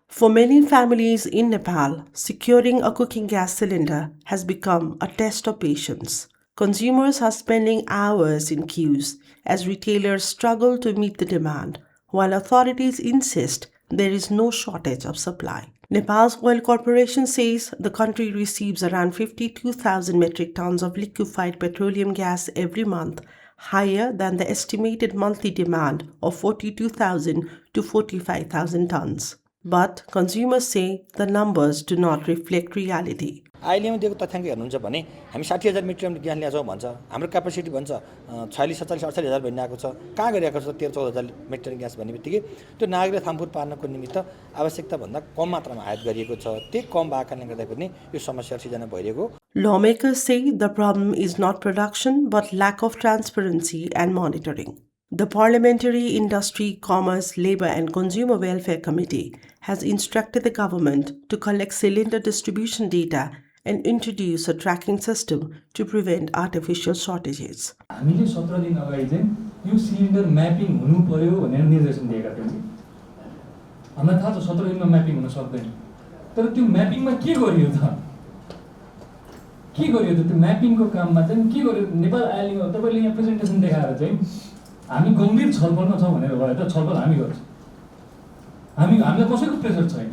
For many families in Nepal, securing a cooking gas cylinder has become a test of patience. Consumers are spending hours in queues as retailers struggle to meet the demand, while authorities insist there is no shortage of supply. Nepal's Oil Corporation says the country receives around 52,000 metric tons of liquefied petroleum gas every month, higher than the estimated monthly demand of 42,000 to 45,000 tons. But consumers say the numbers do not reflect reality. अहिलेमा दिएको तथ्याङ्क हेर्नुहुन्छ भने हामी 60,000 million gas ल्याउँछौँ भन्छ, हाम्रो capacity भन्छ 46, 47, 48,000 भनिरहेको छ। कहाँ गइरहेको छ 13-14,000 मिलियन ग्यास भन्ने बित्तिकै त्यो नागरिक थाम्पुर पार्नको निमित्त आवश्यकताभन्दा कम मात्रामा आयात गरिएको छ। त्यही कम भएको कारणले गर्दा पनि यो समस्या सिर्जना भइरहेको। Lawmakers say the problem is not production but lack of transparency and monitoring. The Parliamentary Industry, Commerce, Labour and Consumer Welfare Committee has instructed the government to collect cylinder distribution data and introduce a tracking system to prevent artificial shortages. हामीले 17 दिन अगाडि चाहिँ यो cylinder mapping हुनु पर्यो भनेर निर्देशन दिएका थियौँ। हामीलाई थाहा छ 17 दिनमा म्यापिङ हुन सक्दैन। तर त्यो म्यापिङमा के गरियो त? के गरियो त त्यो म्यापिङको काममा चाहिँ के गरियो? नेपाल आइएलमा तपाईले यहाँ प्रेजेन्टेसन देखाएर चाहिँ हामी गम्भीर छलफलमा छौं भनेर भयो त छलफल हामी गर्छौं। हामीलाई कसैको प्रेसर छैन।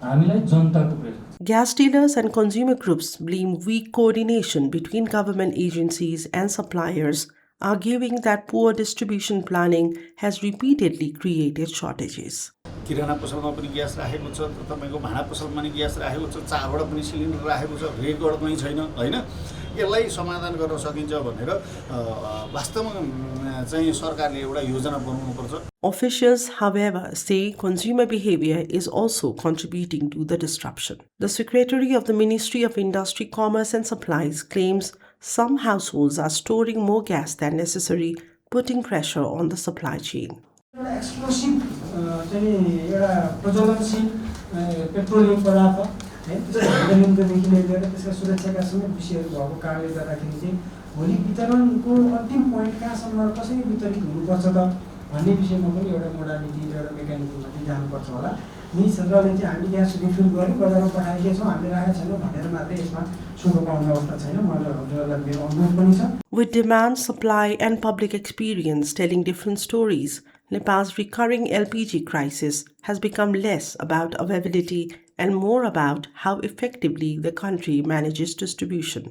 हामीलाई जनताको pressure. Gas dealers and consumer groups blame weak coordination between government agencies and suppliers, arguing that poor distribution planning has repeatedly created shortages. किराना पसलमा पनि ग्यास राखेको छ, तपाईको भाडा पसलमा पनि ग्यास राखेको छ, चारवटा पनि सिलिन्डर राखेको छ, रेकर्ड पनि छैन, हैन? यसलाई समाधान गर्न सकिन्छ भनेर वास्तवमा चाहिँ सरकारले एउटा योजना बनाउनुपर्छ। Officials, however, say consumer behavior is also contributing to the disruption. The Secretary of the Ministry of Industry, Commerce and Supplies claims some households are storing more gas than necessary, putting pressure on the supply chain. Explosive प्रज्वलनशील petroleum पदार्थ नियन्त्रणदेखि लिएर त्यसका सुरक्षाका सबै विषयहरू भएको कारणले गर्दाखेरि चाहिँ भोलि वितरणको अन्तिम पोइन्ट कहाँसम्म कसरी वितरित हुनुपर्छ त भन्ने विषयमा पनि एउटा मोडालिटी र एउटा मेकानिजममा चाहिँ जानुपर्छ होला। नि सरकारले चाहिँ हामी ग्यास रिफिल गर्यो बजारमा पठाएका छौँ हामीले राखेका छैनौँ भनेर मात्रै यसमा शुभ पाउने अवस्था छैन। मलाई हजुरहरूलाई मेरो अनुरोध पनि छ। With demand, supply and public experience telling different stories, Nepal's recurring LPG crisis has become less about availability and more about how effectively the country manages distribution.